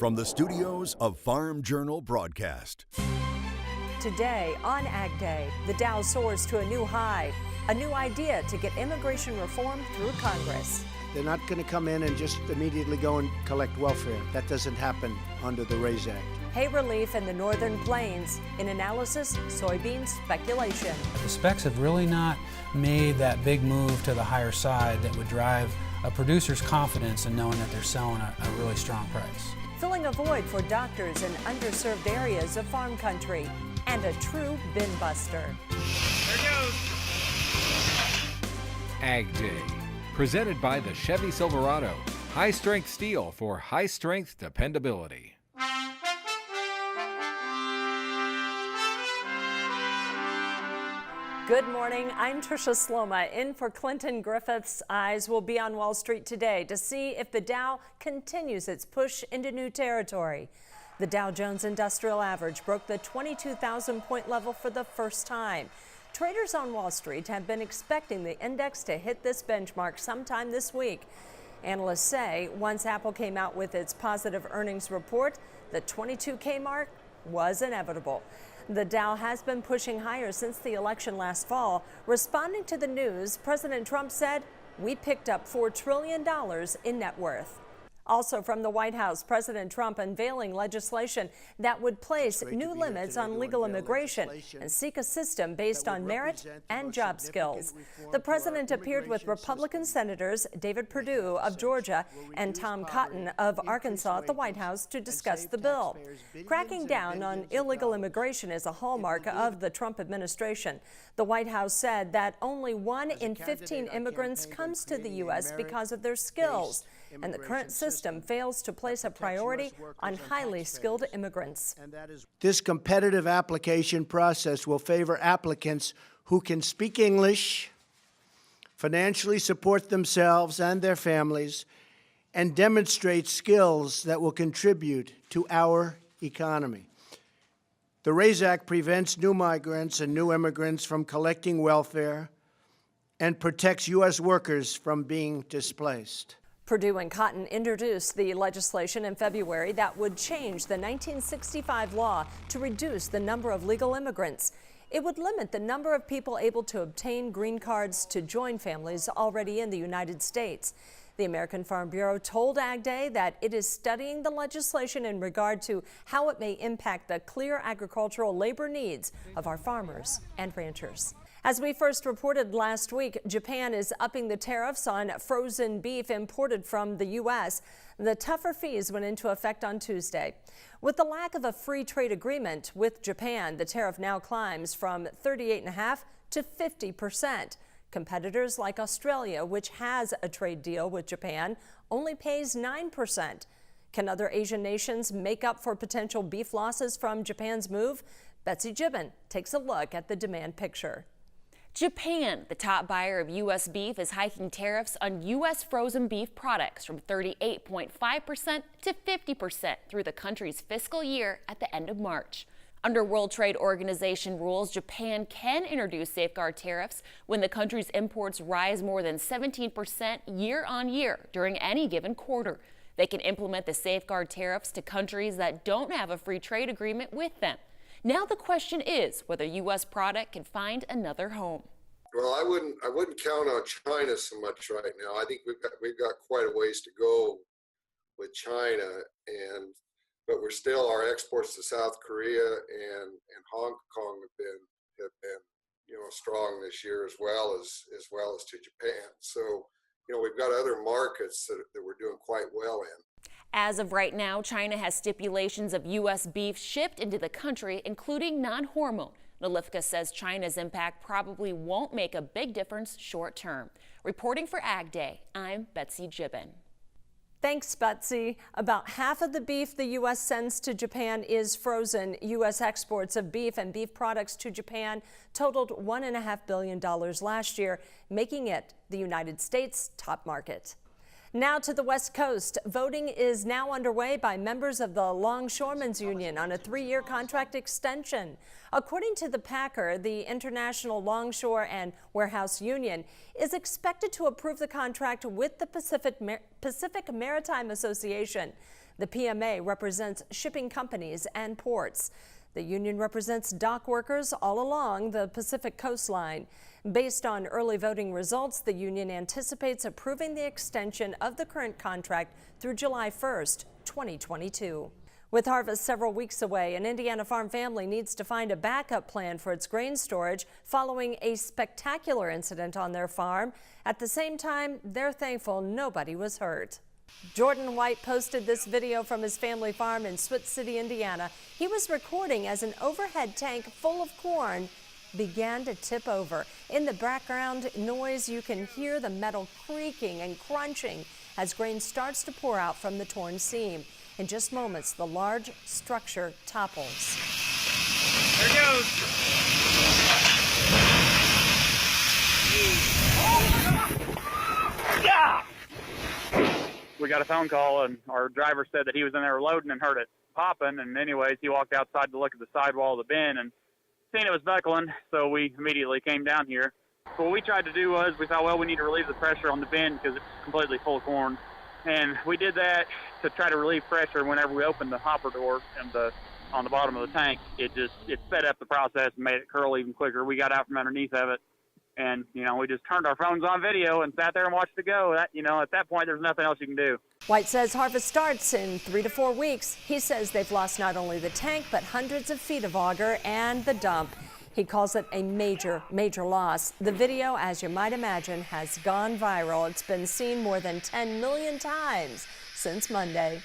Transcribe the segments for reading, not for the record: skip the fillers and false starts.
from the studios of Farm Journal Broadcast. Today on AgDay, the Dow soars to a new high. A new idea to get immigration reform through Congress. They're not going to come in and just immediately go and collect welfare. That doesn't happen under the RAISE Act. Hay relief in the northern plains. In analysis, soybean speculation. The specs have really not made that big move to the higher side that would drive a producer's confidence in knowing that they're selling a really strong price. Filling a void for doctors in underserved areas of farm country. And a true bin buster. There goes. AgDay, presented by the Chevy Silverado. High-strength steel for high-strength dependability. Good morning, I'm Tricia Sloma, in for Clinton Griffiths. Eyes will be on Wall Street today to see if the Dow continues its push into new territory. The Dow Jones Industrial Average broke the 22,000-point level for the first time. Traders on Wall Street have been expecting the index to hit this benchmark sometime this week. Analysts say once Apple came out with its positive earnings report, the 22K mark was inevitable. The Dow has been pushing higher since the election last fall. Responding to the news, President Trump said, "We picked up $4 trillion in net worth." Also from the White House, President Trump unveiling legislation that would place new limits on legal immigration and seek a system based on merit and job skills. The president appeared with Republican Senators David Perdue of Georgia and Tom Cotton of Arkansas at the White House to discuss the bill. Cracking down on illegal immigration is a hallmark of the Trump administration. The White House said that only 1 in 15 immigrants comes to the U.S. because of their skills, and the current system fails to place a priority on highly skilled immigrants. This competitive application process will favor applicants who can speak English, financially support themselves and their families, and demonstrate skills that will contribute to our economy. The RAISE Act prevents new migrants and new immigrants from collecting welfare and protects U.S. workers from being displaced. Perdue and Cotton introduced the legislation in February that would change the 1965 law to reduce the number of legal immigrants. It would limit the number of people able to obtain green cards to join families already in the United States. The American Farm Bureau told AgDay that it is studying the legislation in regard to how it may impact the clear agricultural labor needs of our farmers and ranchers. As we first reported last week, Japan is upping the tariffs on frozen beef imported from the U.S. The tougher fees went into effect on Tuesday. With the lack of a free trade agreement with Japan, the tariff now climbs from 38.5% to 50%. Competitors like Australia, which has a trade deal with Japan, only pays 9%. Can other Asian nations make up for potential beef losses from Japan's move? Betsy Gibbon takes a look at the demand picture. Japan, the top buyer of U.S. beef, is hiking tariffs on U.S. frozen beef products from 38.5% to 50% through the country's fiscal year at the end of March. Under World Trade Organization rules, Japan can introduce safeguard tariffs when the country's imports rise more than 17% year on year during any given quarter. They can implement the safeguard tariffs to countries that don't have a free trade agreement with them. Now the question is whether U.S. product can find another home. Well, I wouldn't count on China so much right now. I think we've got quite a ways to go with China, but we're still, our exports to South Korea and Hong Kong have been strong this year as well as to Japan. So we've got other markets that we're doing quite well in. As of right now, China has stipulations of U.S. beef shipped into the country, including non-hormone. Nalifka says China's impact probably won't make a big difference short term. Reporting for AgDay, I'm Betsy Gibbon. Thanks, Betsy. About half of the beef the U.S. sends to Japan is frozen. U.S. exports of beef and beef products to Japan totaled $1.5 billion last year, making it the United States' top market. Now to the West Coast. Voting is now underway by members of the Longshoremen's Union on a 3-year contract extension. According to the Packer, the International Longshore and Warehouse Union is expected to approve the contract with the Pacific Maritime Association. The PMA represents shipping companies and ports. The union represents dock workers all along the Pacific coastline. Based on early voting results, the union anticipates approving the extension of the current contract through July 1st, 2022. With harvest several weeks away, an Indiana farm family needs to find a backup plan for its grain storage following a spectacular incident on their farm. At the same time, they're thankful nobody was hurt. Jordan White posted this video from his family farm in Switz City, Indiana. He was recording as an overhead tank full of corn began to tip over. In the background noise, you can hear the metal creaking and crunching as grain starts to pour out from the torn seam. In just moments, the large structure topples. There it goes. Yeah! We got a phone call, and our driver said that he was in there loading and heard it popping. And anyways, he walked outside to look at the sidewall of the bin and seen it was buckling, so we immediately came down here. So what we tried to do was we thought, well, we need to relieve the pressure on the bin because it's completely full of corn. And we did that to try to relieve pressure. Whenever we opened the hopper door and on the bottom of the tank, it sped up the process and made it curl even quicker. We got out from underneath of it, and we just turned our phones on video and sat there and watched it go. At that point, there's nothing else you can do. White says harvest starts in 3 to 4 weeks. He says they've lost not only the tank, but hundreds of feet of auger and the dump. He calls it a major, major loss. The video, as you might imagine, has gone viral. It's been seen more than 10 million times since Monday.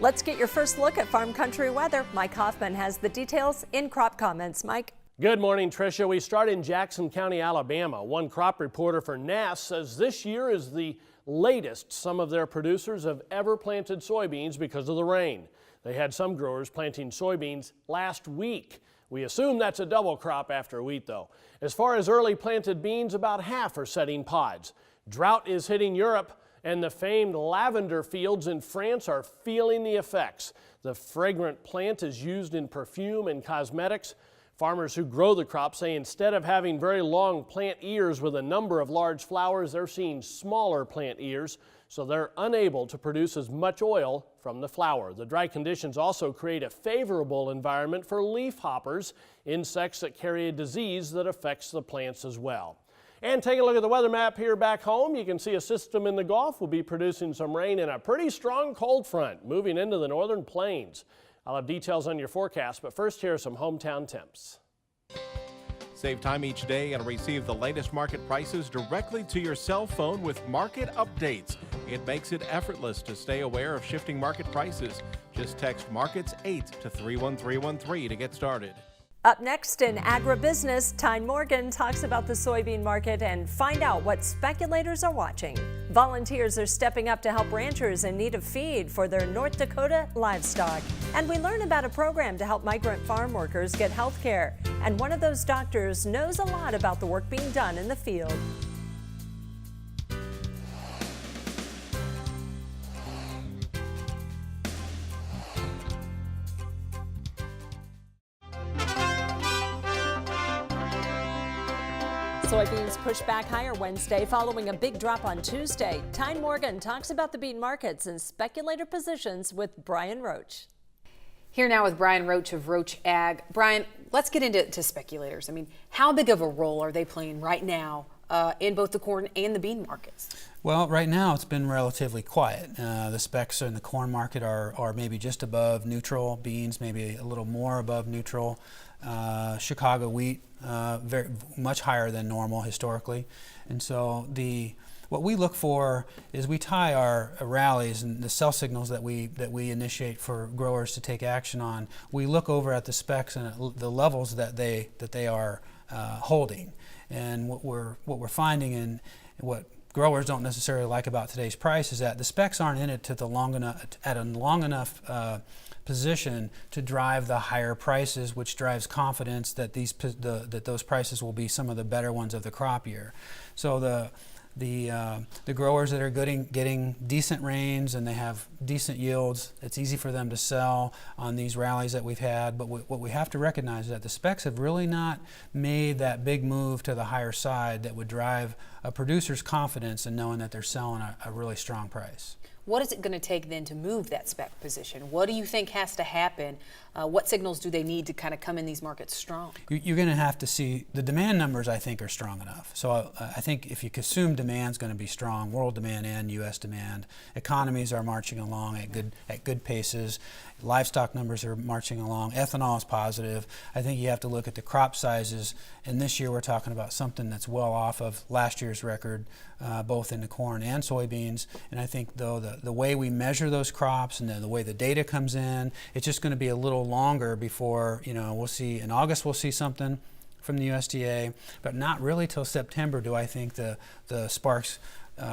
Let's get your first look at farm country weather. Mike Hoffman has the details in Crop Comments. Mike. Good morning, Tricia. We start in Jackson County, Alabama. One crop reporter for NASS says this year is the latest some of their producers have ever planted soybeans because of the rain. They had some growers planting soybeans last week. We assume that's a double crop after wheat, though. As far as early planted beans, about half are setting pods. Drought is hitting Europe, and the famed lavender fields in France are feeling the effects. The fragrant plant is used in perfume and cosmetics. Farmers who grow the crop say instead of having very long plant ears with a number of large flowers, they're seeing smaller plant ears, so they're unable to produce as much oil from the flower. The dry conditions also create a favorable environment for leaf hoppers, insects that carry a disease that affects the plants as well. And take a look at the weather map here back home. You can see a system in the Gulf will be producing some rain and a pretty strong cold front moving into the northern plains. I'll have details on your forecast, but first here are some hometown temps. Save time each day and receive the latest market prices directly to your cell phone with market updates. It makes it effortless to stay aware of shifting market prices. Just text Markets 8 to 31313 to get started. Up next in agribusiness, Tyne Morgan talks about the soybean market and find out what speculators are watching. Volunteers are stepping up to help ranchers in need of feed for their North Dakota livestock. And we learn about a program to help migrant farm workers get health care. And one of those doctors knows a lot about the work being done in the field. Soybeans pushed back higher Wednesday following a big drop on Tuesday. Tyne Morgan talks about the bean markets and speculator positions with Brian Roach. Here now with Brian Roach of Roach Ag. Brian, let's get into speculators. I mean, how big of a role are they playing right now in both the corn and the bean markets? Well, right now it's been relatively quiet. The specs in the corn market are maybe just above neutral. Beans maybe a little more above neutral. Chicago wheat very much higher than normal historically, and so what we look for is we tie our rallies and the sell signals that we initiate for growers to take action on. We look over at the specs and at the levels that they are holding, and what we're finding and what growers don't necessarily like about today's price is that the specs aren't in it at a long enough position to drive the higher prices, which drives confidence that those prices will be some of the better ones of the crop year. So the growers that are getting decent rains and they have decent yields, it's easy for them to sell on these rallies that we've had. But what we have to recognize is that the specs have really not made that big move to the higher side that would drive a producer's confidence in knowing that they're selling a really strong price. What is it going to take then to move that spec position? What do you think has to happen? What signals do they need to kind of come in these markets strong? You're going to have to see the demand numbers, I think, are strong enough. So I think if you assume demand's going to be strong, world demand and U.S. demand, economies are marching along at good paces, livestock numbers are marching along, ethanol is positive. I think you have to look at the crop sizes, and this year we're talking about something that's well off of last year's record, both in the corn and soybeans. And I think, though, the way we measure those crops and the way the data comes in, it's just going to be a little longer before, we'll see, in August we'll see something from the USDA, but not really till September do I think the sparks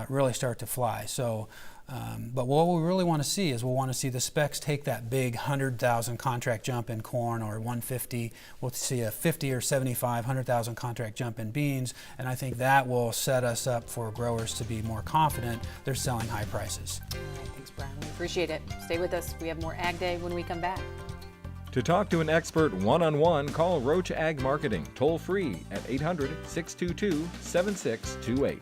really start to fly. So, but what we really want to see is we'll want to see the specs take that big 100,000 contract jump in corn, or 150. We'll see a 50 or 75, 100,000 contract jump in beans, and I think that will set us up for growers to be more confident they're selling high prices. All right, thanks, Brian. We appreciate it. Stay with us. We have more Ag Day when we come back. To talk to an expert one-on-one, call Roach Ag Marketing toll free at 800-622-7628.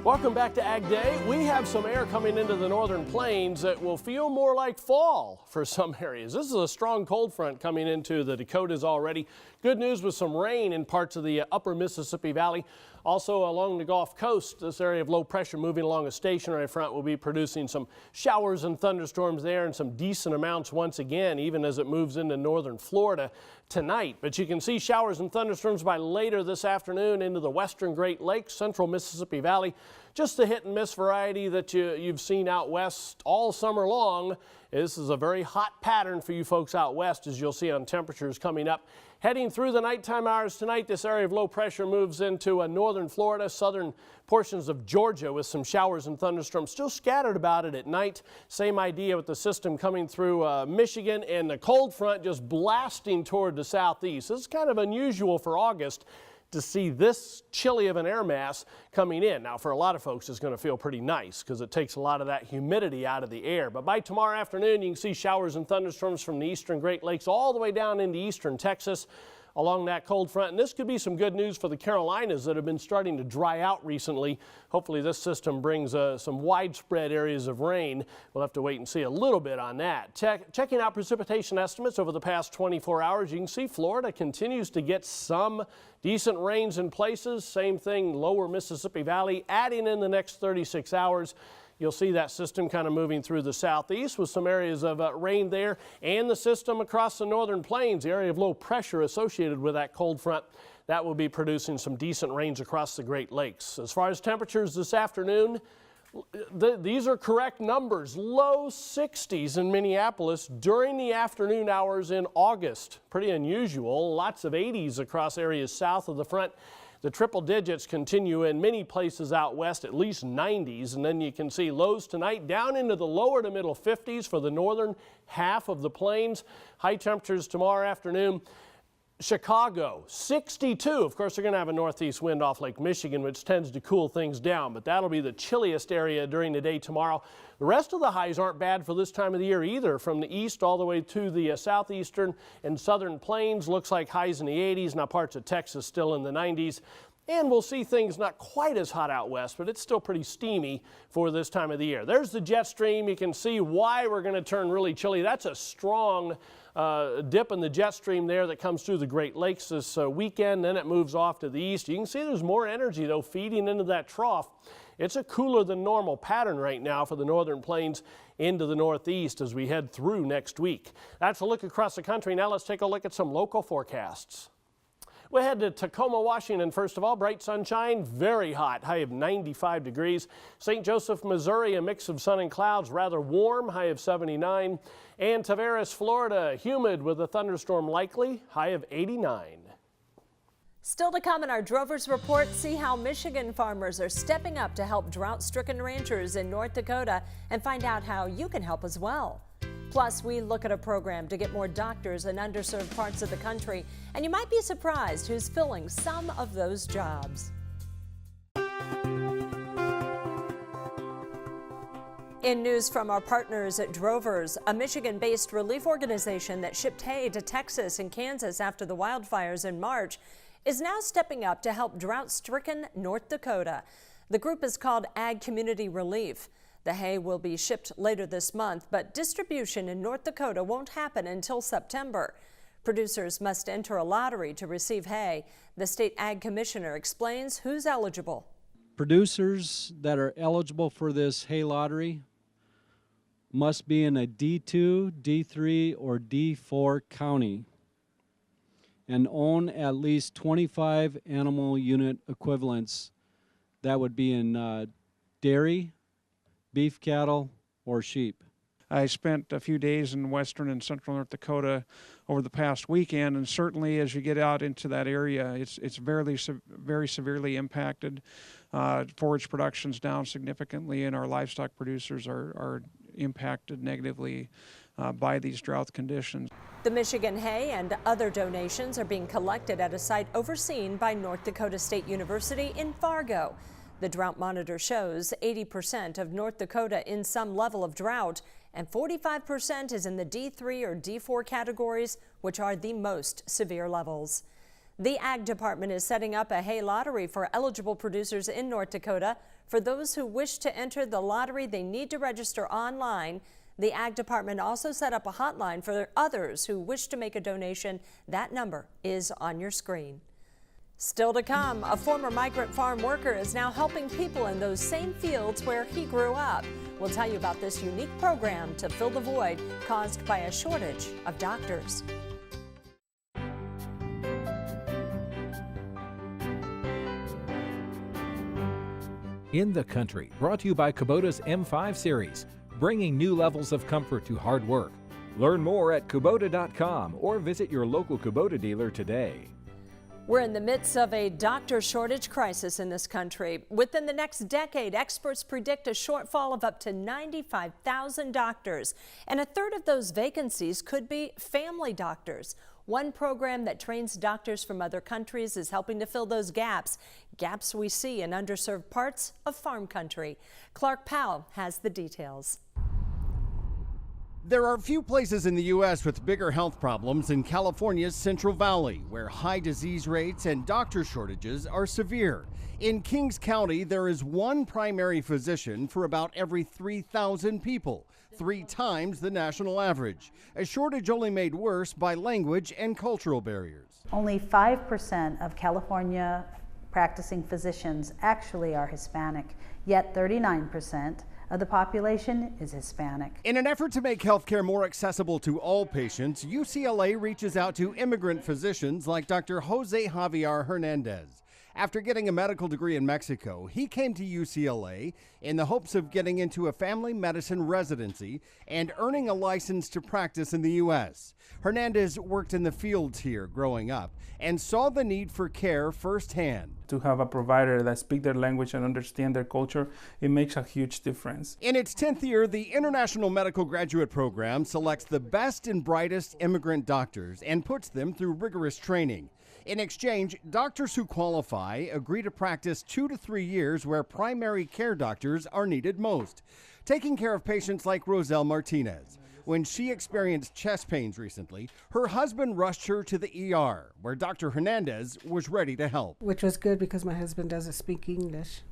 Welcome back to Ag Day. We have some air coming into the northern plains that will feel more like fall for some areas. This is a strong cold front coming into the Dakotas already. Good news with some rain in parts of the upper Mississippi Valley. Also along the Gulf Coast, this area of low pressure moving along a stationary front will be producing some showers and thunderstorms there, and some decent amounts once again, even as it moves into northern Florida tonight. But you can see showers and thunderstorms by later this afternoon into the western Great Lakes, central Mississippi Valley. Just the hit and miss variety that you've seen out west all summer long. This is a very hot pattern for you folks out west, as you'll see on temperatures coming up. Heading through the nighttime hours tonight, this area of low pressure moves into northern Florida, southern portions of Georgia with some showers and thunderstorms still scattered about it at night. Same idea with the system coming through Michigan, and the cold front just blasting toward the southeast. This is kind of unusual for August to see this chilly of an air mass coming in. Now, for a lot of folks, it's going to feel pretty nice because it takes a lot of that humidity out of the air. But by tomorrow afternoon, you can see showers and thunderstorms from the eastern Great Lakes all the way down into eastern Texas along that cold front. And this could be some good news for the Carolinas that have been starting to dry out recently. Hopefully this system brings some widespread areas of rain. We'll have to wait and see a little bit on that. Checking out precipitation estimates over the past 24 hours, you can see Florida continues to get some decent rains in places. Same thing, lower Mississippi Valley, adding in the next 36 hours. You'll see that system kind of moving through the southeast with some areas of rain there, and the system across the northern plains, the area of low pressure associated with that cold front, that will be producing some decent rains across the Great Lakes. As far as temperatures this afternoon, these are correct numbers. Low 60s in Minneapolis during the afternoon hours in August. Pretty unusual. Lots of 80s across areas south of the front. The triple digits continue in many places out west, at least 90s, and then you can see lows tonight down into the lower to middle 50s for the northern half of the plains. High temperatures tomorrow afternoon. Chicago, 62. Of course, they're going to have a northeast wind off Lake Michigan, which tends to cool things down, but that'll be the chilliest area during the day tomorrow. The rest of the highs aren't bad for this time of the year either. From the east all the way to the southeastern and southern plains, looks like highs in the 80s. Now parts of Texas still in the 90s. And we'll see things not quite as hot out west, but it's still pretty steamy for this time of the year. There's the jet stream. You can see why we're going to turn really chilly. That's a strong dip in the jet stream there that comes through the Great Lakes this weekend. Then it moves off to the east. You can see there's more energy, though, feeding into that trough. It's a cooler than normal pattern right now for the northern plains into the northeast as we head through next week. That's a look across the country. Now let's take a look at some local forecasts. We'll head to Tacoma, Washington, first of all. Bright sunshine, very hot, high of 95 degrees. St. Joseph, Missouri, a mix of sun and clouds, rather warm, high of 79. And Tavares, Florida, humid with a thunderstorm likely, high of 89. Still to come in our Drovers Report, see how Michigan farmers are stepping up to help drought-stricken ranchers in North Dakota, and find out how you can help as well. Plus, we look at a program to get more doctors in underserved parts of the country, and you might be surprised who's filling some of those jobs. In news from our partners at Drovers, a Michigan-based relief organization that shipped hay to Texas and Kansas after the wildfires in March, is now stepping up to help drought-stricken North Dakota. The group is called Ag Community Relief. The hay will be shipped later this month, but distribution in North Dakota won't happen until September. Producers must enter a lottery to receive hay. The state ag commissioner explains who's eligible. Producers that are eligible for this hay lottery must be in a D2, D3, or D4 county and own at least 25 animal unit equivalents. That would be in dairy, beef cattle, or sheep. I spent a few days in western and central North Dakota over the past weekend, and certainly as you get out into that area, it's very severely impacted. Forage production's down significantly, and our livestock producers are impacted negatively by these drought conditions. The Michigan hay and other donations are being collected at a site overseen by North Dakota State University in Fargo. The drought monitor shows 80% of North Dakota in some level of drought, and 45% is in the D3 or D4 categories, which are the most severe levels. The Ag Department is setting up a hay lottery for eligible producers in North Dakota. For those who wish to enter the lottery, they need to register online. The Ag Department also set up a hotline for others who wish to make a donation. That number is on your screen. Still to come, a former migrant farm worker is now helping people in those same fields where he grew up. We'll tell you about this unique program to fill the void caused by a shortage of doctors. In the Country, brought to you by Kubota's M5 series, bringing new levels of comfort to hard work. Learn more at Kubota.com or visit your local Kubota dealer today. We're in the midst of a doctor shortage crisis in this country. Within the next decade, experts predict a shortfall of up to 95,000 doctors, and a third of those vacancies could be family doctors. One program that trains doctors from other countries is helping to fill those gaps we see in underserved parts of farm country. Clark Powell has the details. There are few places in the U.S. with bigger health problems than California's Central Valley, where high disease rates and doctor shortages are severe. In Kings County, there is one primary physician for about every 3,000 people, 3 times the national average. A shortage only made worse by language and cultural barriers. Only 5% of California practicing physicians actually are Hispanic, yet 39% of the population is Hispanic. In an effort to make healthcare more accessible to all patients, UCLA reaches out to immigrant physicians like Dr. Jose Javier Hernandez. After getting a medical degree in Mexico, he came to UCLA in the hopes of getting into a family medicine residency and earning a license to practice in the U.S. Hernandez worked in the fields here growing up and saw the need for care firsthand. To have a provider that speaks their language and understand their culture, it makes a huge difference. In its 10th year, the International Medical Graduate Program selects the best and brightest immigrant doctors and puts them through rigorous training. In exchange, doctors who qualify agree to practice 2 to 3 years where primary care doctors are needed most, taking care of patients like Roselle Martinez. When she experienced chest pains recently, her husband rushed her to the ER, where Dr. Hernandez was ready to help. Which was good because my husband doesn't speak English.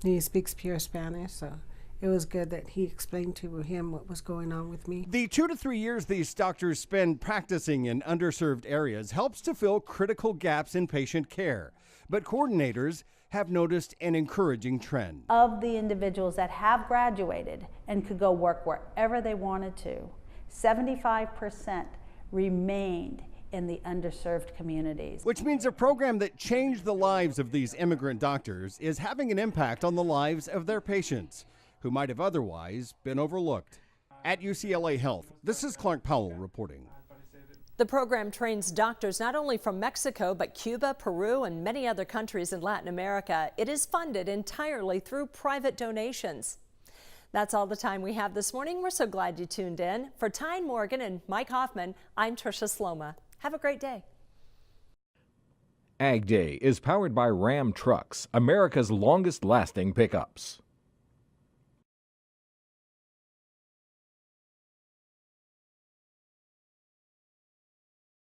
He speaks pure Spanish, so it was good that he explained to him what was going on with me. The 2 to 3 years these doctors spend practicing in underserved areas helps to fill critical gaps in patient care. But coordinators have noticed an encouraging trend. Of the individuals that have graduated and could go work wherever they wanted to, 75% remained in the underserved communities. Which means a program that changed the lives of these immigrant doctors is having an impact on the lives of their patients, who might have otherwise been overlooked. At UCLA Health, this is Clark Powell reporting. The program trains doctors not only from Mexico, but Cuba, Peru, and many other countries in Latin America. It is funded entirely through private donations. That's all the time we have this morning. We're so glad you tuned in. For Tyne Morgan and Mike Hoffman, I'm Tricia Sloma. Have a great day. AgDay is powered by Ram Trucks, America's longest-lasting pickups.